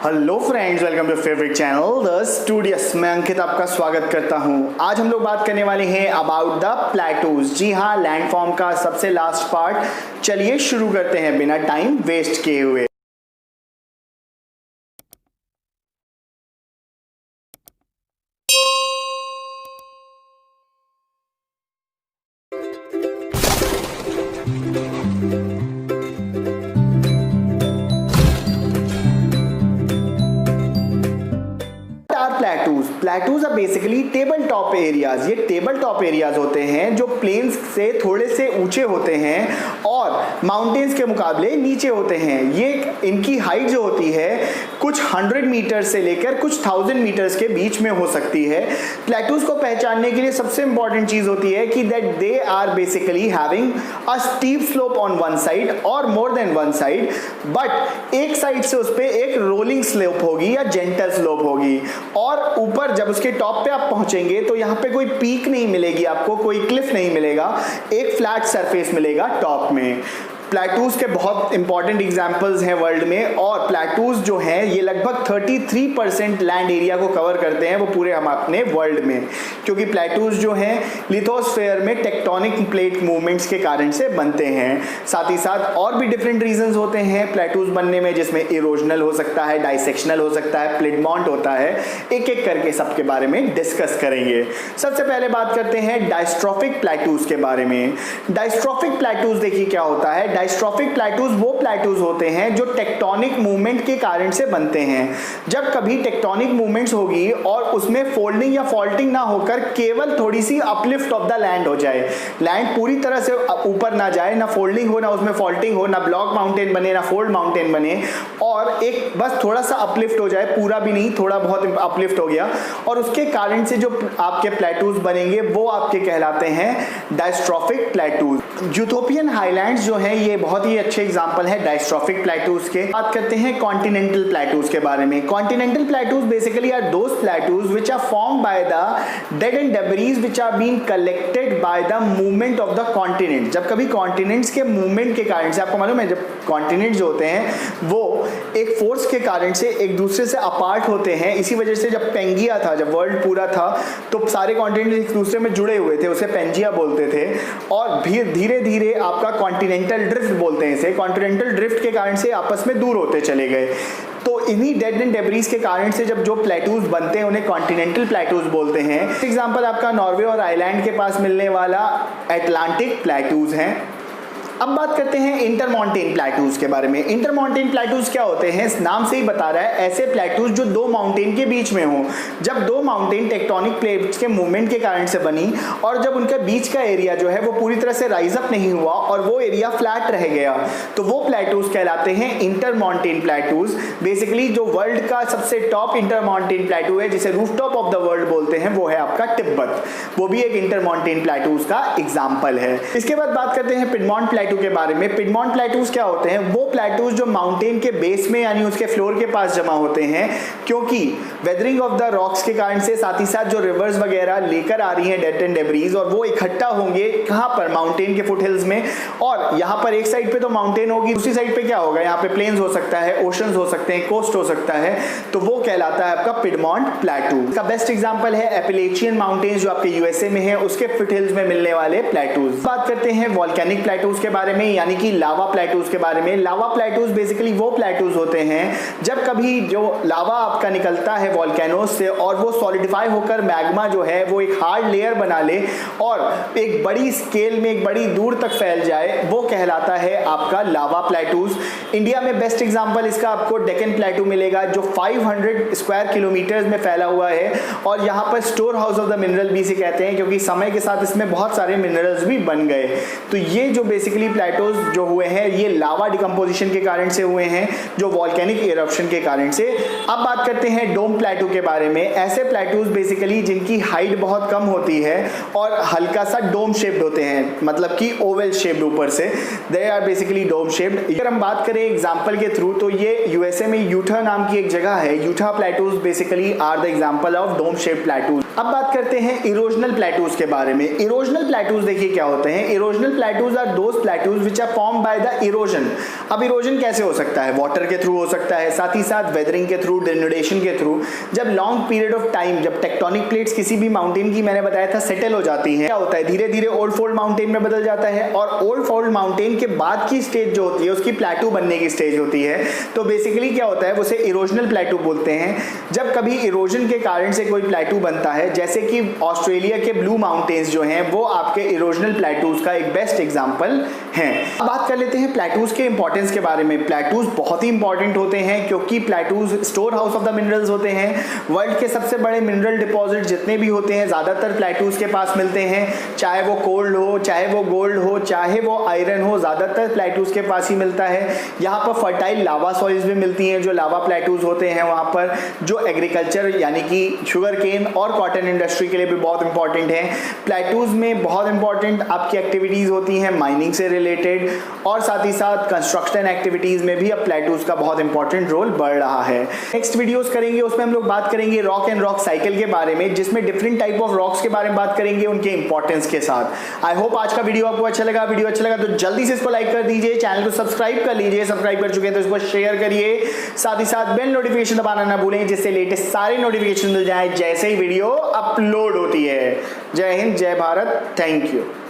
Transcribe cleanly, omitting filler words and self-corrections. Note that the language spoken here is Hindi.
Hello friends, welcome to favourite channel the Studious. मैं अंकित आपका स्वागत करता हूं। आज हम लोग बात करने वाले हैं अबाउट द प्लेटूज। जी हाँ, लैंडफॉर्म का सबसे लास्ट पार्ट। चलिए शुरू करते हैं बिना टाइम वेस्ट किए हुए। Plateaus are basically table top areas. ये टेबल टॉप एरियाज होते हैं जो प्लेन्स से थोड़े से ऊंचे होते हैं और माउंटेन्स के मुकाबले नीचे होते हैं। ये इनकी हाइट जो होती है कुछ 100 मीटर से लेकर कुछ 1000 मीटर्स के बीच में हो सकती है। प्लेटूज को पहचानने के लिए सबसे इंपॉर्टेंट चीज होती है कि that they are basically having a steep slope on one side और more than one side, but एक साइड से उस पर एक रोलिंग स्लोप होगी या जेंटल स्लोप होगी। और ऊपर जब उसके टॉप पे आप पहुंचेंगे तो यहाँ पे कोई पीक नहीं मिलेगी, आपको कोई क्लिफ नहीं मिलेगा, एक फ्लैट सरफेस मिलेगा टॉप में। प्लेटूज के बहुत इंपॉर्टेंट एग्जांपल्स हैं वर्ल्ड में, और प्लेटूज जो हैं ये लगभग 33% लैंड एरिया को कवर करते हैं वो पूरे हम अपने वर्ल्ड में, क्योंकि प्लेटूज जो हैं लिथोस्फेयर में टेक्टोनिक प्लेट मूवमेंट्स के कारण से बनते हैं। साथ ही साथ और भी डिफरेंट रीजंस होते हैं प्लेटूज बनने में, जिसमें इरोजनल हो सकता है, डाइसेक्शनल हो सकता है, प्लिडमॉन्ट होता है। एक एक करके सबके बारे में डिस्कस करेंगे। सबसे पहले बात करते हैं डायस्ट्रॉफिक प्लेटूज के बारे में। डायस्ट्रॉफिक प्लेटूज देखिए क्या होता है। डायस्ट्रॉफिक प्लेटूज वो प्लेटूज होते हैं जो टेक्टोनिक मूवमेंट के कारण से बनते हैं। जब कभी टेक्टोनिक मूवमेंट्स होगी और उसमें फोल्डिंग या फॉल्टिंग ना होकर केवल थोड़ी सी अपलिफ्ट ऑफ द लैंड हो जाए, लैंड पूरी तरह से ऊपर ना जाए, ना फोल्डिंग हो ना उसमें फॉल्टिंग हो, ना ब्लॉक माउंटेन बने ना फोल्ड माउंटेन बने, और एक बस थोड़ा सा अपलिफ्ट हो जाए, पूरा भी नहीं थोड़ा बहुत अपलिफ्ट हो गया, और उसके कारण से जो आपके प्लेटूज बनेंगे वो आपके कहलाते हैं डायस्ट्रॉफिक प्लेटूज। यूथोपियन हाईलैंड्स जो हैं ये बहुत ही अच्छे एग्जांपल है डायस्ट्रॉफिक प्लेटूज के। बात करते हैं कॉन्टिनेंटल प्लेटूज के बारे में। Continental plateaus basically are those plateaus which are formed by the dead end debris which are being collected by the movement of the continent. जब कभी कॉन्टिनेंट्स के मूवमेंट के कारण से, आपको मालूम है जब कॉन्टिनेंट जो होते हैं वो एक फोर्स के कारण से एक दूसरे से अपार्ट होते हैं। इसी वजह से जब पेंगिया था, जब वर्ल्ड पूरा था तो सारे कॉन्टिनेंट एक दूसरे में जुड़े हुए थे, उसे पेंजिया बोलते थे। और धीरे धीरे आपका कॉन्टिनेंटल ड्रिफ्ट बोलते हैं इसे, कॉन्टिनेंटल ड्रिफ्ट के कारण से आपस में दूर होते चले गए। तो इन्हीं डेड एंड डेब्रीज के कारण से जब जो प्लेटूज बनते हैं उन्हें कॉन्टिनेंटल प्लेटूज बोलते हैं। एग्जांपल आपका नॉर्वे और आइलैंड के पास मिलने वाला एटलांटिक प्लेटूज हैं। अब बात करते हैं इंटरमॉन्टेन प्लेटूज के बारे में। इंटरमॉन्टेन प्लेटूज क्या होते हैं, नाम से ही बता रहा है, ऐसे प्लेटूज जो दो माउंटेन के बीच में हो। जब दो माउंटेन टेक्टोनिक प्लेट्स के मूवमेंट के कारण से बनी और जब उनके बीच का एरिया जो है वो पूरी तरह से राइज अप नहीं हुआ और वो एरिया फ्लैट रह गया, तो वो प्लेटूज कहलाते हैं इंटरमॉन्टेन प्लेटूज। बेसिकली जो वर्ल्ड का सबसे टॉप इंटरमॉन्टेन प्लेटू है, जिसे रूफटॉप ऑफ द वर्ल्ड बोलते हैं, वो है आपका तिब्बत। वो भी एक इंटरमॉन्टेन प्लेटूज का एग्जाम्पल है। इसके बाद बात करते हैं पिडमॉन्ट प्लेटू के बारे में। पिडमॉन्ट प्लेटूज क्या होते हैं, वो प्लेटूज जो माउंटेन के बेस में यानी उसके फ्लोर के पास जमा होते हैं, क्योंकि वेदरिंग ऑफ द रॉक्स के कारण से, साथ ही साथ जो रिवर्स वगैरह लेकर आ रही हैं डेड एंड डेब्रीज, और वो इकट्ठा होंगे कहां पर, माउंटेन के फुटहिल्स में। और यहां पर एक साइड पे तो माउंटेन होगी, दूसरी साइड पे क्या होगा, यहाँ पे प्लेन्स हो सकता है, ओशंस हो सकते हैं, कोस्ट हो सकता है, तो वो कहलाता है आपका पिडमॉन्ट प्लेटू। इसका बेस्ट एग्जांपल है एपेलेचियन माउंटेन्स जो आपके यूएसए में है, उसके फुटहिल्स में मिलने वाले प्लेटूज। बात करते हैं वोल्केनिक प्लेटूज के बारे में, यानी कि लावा प्लेटूज के बारे में। लावा प्लेटूज बेसिकली वो प्लेटूज होते हैं जब कभी जो लावा आपका निकलता है वोल्केनोज से और वो सॉलिडिफाई होकर मैग्मा जो है वो एक हार्ड लेयर बना ले और एक बड़ी स्केल में, एक बड़ी दूर तक फैल जाए, वो कहलाता है आपका लावा प्लेटूज। इंडिया में बेस्ट एग्जांपल इसका आपको डेक्कन प्लेटू मिलेगा जो 500 स्क्वायर किलोमीटर में फैला हुआ है, और यहाँ पर store house of the mineral भी इसे कहते हैं, क्योंकि समय के साथ इसमें बहुत सारे मिनरल्स भी बन गए। तो ये जो बेसिकली प्लेटूज जो हुए हैं ये लावा डिकम्पोजिशन के कारण से हुए हैं, जो वोल्केनिक इरप्शन के कारण से। अब बात करते हैं डोम प्लेटू के बारे में। ऐसे प्लेटूज बेसिकली जिनकी हाइट बहुत कम होती है और हल्का सा डोम शेप्ड होते हैं, मतलब कि ओवल शेप्ड ऊपर से, they are basically dome shaped. अगर हम बात करें एग्जांपल के थ्रू तो ये यूएसए में यूटा नाम की एक जगह है, Utah plateaus basically are the example of dome shaped plateaus. अब बात करते हैं इरोजनल प्लेटूज के बारे में। इरोजनल प्लेटूज देखिए क्या होते हैं। Erosional plateaus are those plateaus which are form by the erosion. अब इरोजन कैसे हो सकता है? वाटर के थ्रू हो सकता है, साथ ही साथ वेदरिंग के थ्रू, डिनोडेशन के थ्रू। जब लॉन्ग पीरियड ऑफ टाइम, जब टेक्टोनिक प्लेट्स किसी भी माउंटेन की, मैंने बताया था, सेटल हो जाती है, क्या होता है, धीरे धीरे ओल्ड फोल्ड माउंटेन में बदल जाता है। और ओल्ड फोल्ड माउंटेन के बाद की स्टेज जो होती है उसकी प्लेटू बनने की स्टेज होती है। तो बेसिकली क्या होता है, उसे इरोजनल प्लेटू बोलते हैं। जब कभी इरोजन के कारण से कोई प्लेटू बनता है, जैसे कि ऑस्ट्रेलिया के ब्लू माउंटेन्स जो हैं वो आपके इरोजनल प्लेटूज का एक बेस्ट एग्जांपल हैं। अब बात कर लेते हैं प्लेटूज के इंपॉर्टेंस के बारे में। प्लेटूज बहुत ही इंपॉर्टेंट होते हैं क्योंकि plateaus store house of the minerals होते हैं। वर्ल्ड के सबसे बड़े मिनरल डिपॉजिट जितने भी होते हैं ज्यादातर प्लेटूज के पास मिलते हैं, चाहे वो कोल्ड हो, चाहे वो गोल्ड हो, चाहे वो आयरन हो, ज्यादातर प्लेटूज के पास ही मिलता है। यहाँ पर फर्टाइल लावा सॉइल्स भी मिलती हैं जो लावा प्लेटूज होते हैं वहाँ पर, जो एग्रीकल्चर यानी कि शुगर केन और कॉटन इंडस्ट्री के लिए भी बहुत इंपॉर्टेंट है। प्लेटूज में बहुत इंपॉर्टेंट आपकी एक्टिविटीज होती हैं माइनिंग से रिलेटेड, और साथ ही साथ कंस्ट्रक्शन एक्टिविटीज में भी अब प्लेटूज का बहुत इंपॉर्टेंट रोल बढ़ रहा है। नेक्स्ट वीडियोस करेंगे, उसमें हम लोग बात करेंगे रॉक एंड रॉक साइकिल के बारे में, जिसमें डिफरेंट टाइप ऑफ रॉक्स के बारे में बात करेंगे, उनके इंपॉर्टेंस के साथ। आई होप आज का वीडियो आपको अच्छा लगा। वीडियो अच्छा लगा तो जल्दी से इसको लाइक कर दीजिए, चैनल को सब्सक्राइब कर लीजिए, सब्सक्राइब कर चुके हैं तो इसको शेयर करिए, साथ ही साथ बेल नोटिफिकेशन दबाना ना भूलें जिससे लेटेस्ट सारे नोटिफिकेशन मिल जाए जैसे ही वीडियो अपलोड होती है। जय हिंद, जय भारत, थैंक यू।